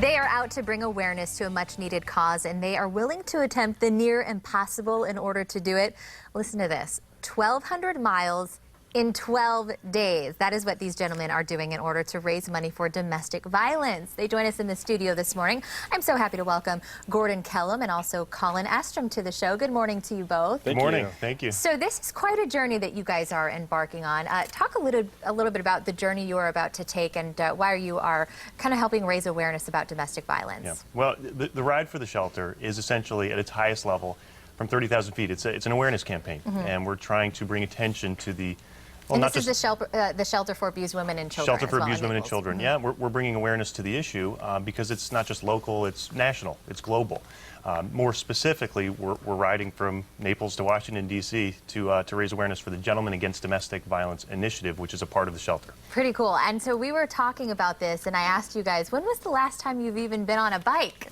They are out to bring awareness to a much-needed cause, and they are willing to attempt the near impossible in order to do it. Listen to this, 1,200 miles in 12 days. That is what these gentlemen are doing in order to raise money for domestic violence. They join us in the studio this morning. I'm so happy to welcome Gordon Kellum and also Colin Estrom to the show. Good morning to you both. Good morning. Thank you. So this is quite a journey that you guys are embarking on. Talk a little bit about the journey you are about to take and why you are kind of helping raise awareness about domestic violence. Yeah. Well, the ride for the shelter is essentially at its highest level from 30,000 feet. It's an awareness campaign, and we're trying to bring attention to the and this is the shelter for abused women and children. Shelter for abused women and children. Yeah, we're bringing awareness to the issue because it's not just local, it's national, it's global. More specifically, we're riding from Naples to Washington, D.C. to raise awareness for the Gentlemen Against Domestic Violence Initiative, which is a part of the shelter. Pretty cool. And so we were talking about this, and I asked you guys, when was the last time you've even been on a bike?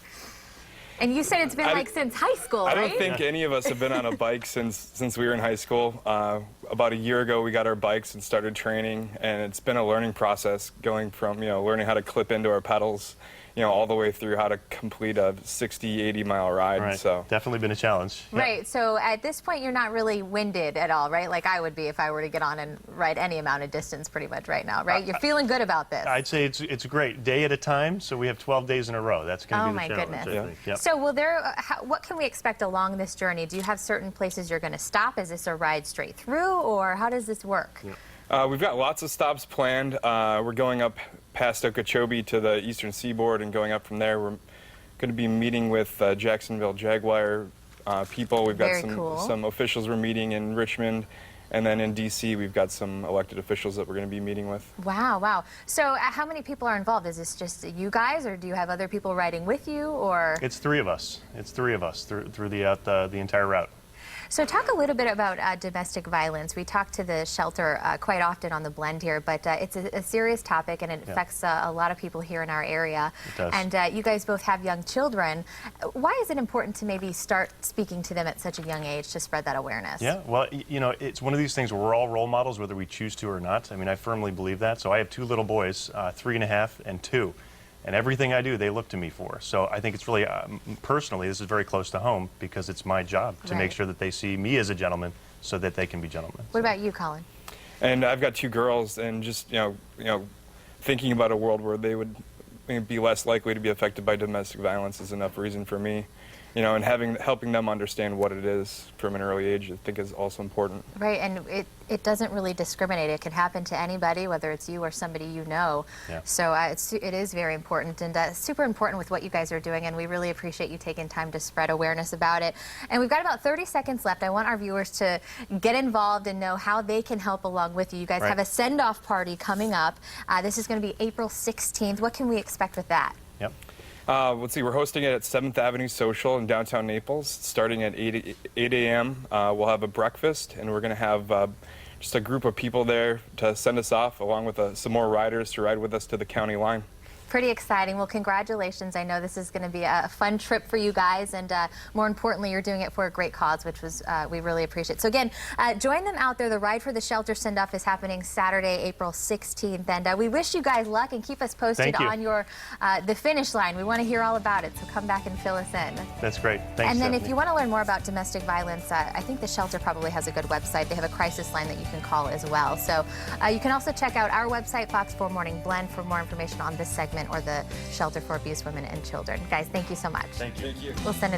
And you said it's been like since high school, right? I don't think any of us have been on a bike since we were in high school. About a year ago, we got our bikes and started training, and it's been a learning process going from, learning how to clip into our pedals, all the way through how to complete a 60, 80-mile ride. Right. So definitely been a challenge. Right. Yeah. So at this point, you're not really winded at all, right? Like I would be if I were to get on and ride any amount of distance pretty much right now, right? You're feeling good about this. I'd say it's a great day at a time, so we have 12 days in a row. That's going to be the challenge. Oh, my goodness. I think. Yep. So will what can we expect along this journey? Do you have certain places you're going to stop? Is this a ride straight through, or how does this work? Yeah. We've got lots of stops planned. We're going up past Okeechobee to the eastern seaboard and going up from there. We're going to be meeting with Jacksonville Jaguar people. We've got some officials we're meeting in Richmond. And then in D.C., we've got some elected officials that we're going to be meeting with. Wow, wow. So how many people are involved? Is this just you guys, or do you have other people riding with you, or? It's three of us. It's three of us through the entire route. So talk a little bit about domestic violence. We talk to the shelter quite often on the blend here, but it's a serious topic, and it affects a lot of people here in our area. It does. And you guys both have young children. Why is it important to maybe start speaking to them at such a young age to spread that awareness? Yeah, well, it's one of these things where we're all role models, whether we choose to or not. I mean, I firmly believe that. So I have two little boys, 3.5 and 2. And everything I do, they look to me for. So I think it's really, personally, this is very close to home because it's my job to make sure that they see me as a gentleman so that they can be gentlemen. What about you, Colin? And I've got 2 girls, and just, thinking about a world where they would be less likely to be affected by domestic violence is enough reason for me. And helping them understand what it is from an early age, I think, is also important. Right, and it doesn't really discriminate. It can happen to anybody, whether it's you or somebody you know. Yeah. So it is very important, and super important with what you guys are doing, and we really appreciate you taking time to spread awareness about it. And we've got about 30 seconds left. I want our viewers to get involved and know how they can help along with you. You guys have a send-off party coming up. This is going to be April 16th. What can we expect with that? Yep. Let's see, we're hosting it at 7th Avenue Social in downtown Naples, starting at 8 a.m. We'll have a breakfast, and we're going to have just a group of people there to send us off, along with some more riders to ride with us to the county line. Pretty exciting. Well, congratulations. I know this is going to be a fun trip for you guys, and more importantly, you're doing it for a great cause, which was we really appreciate. So again, join them out there. The Ride for the Shelter send-off is happening Saturday, April 16th, and we wish you guys luck and keep us posted on the finish line. We want to hear all about it, so come back and fill us in. That's great. Thanks, And then Stephanie. if you want to learn more about domestic violence, I think the shelter probably has a good website. They have a crisis line that you can call as well. So you can also check out our website, Fox 4 Morning Blend, for more information on this segment or the Shelter for Abused Women and Children. Guys, thank you so much. Thank you. We'll send it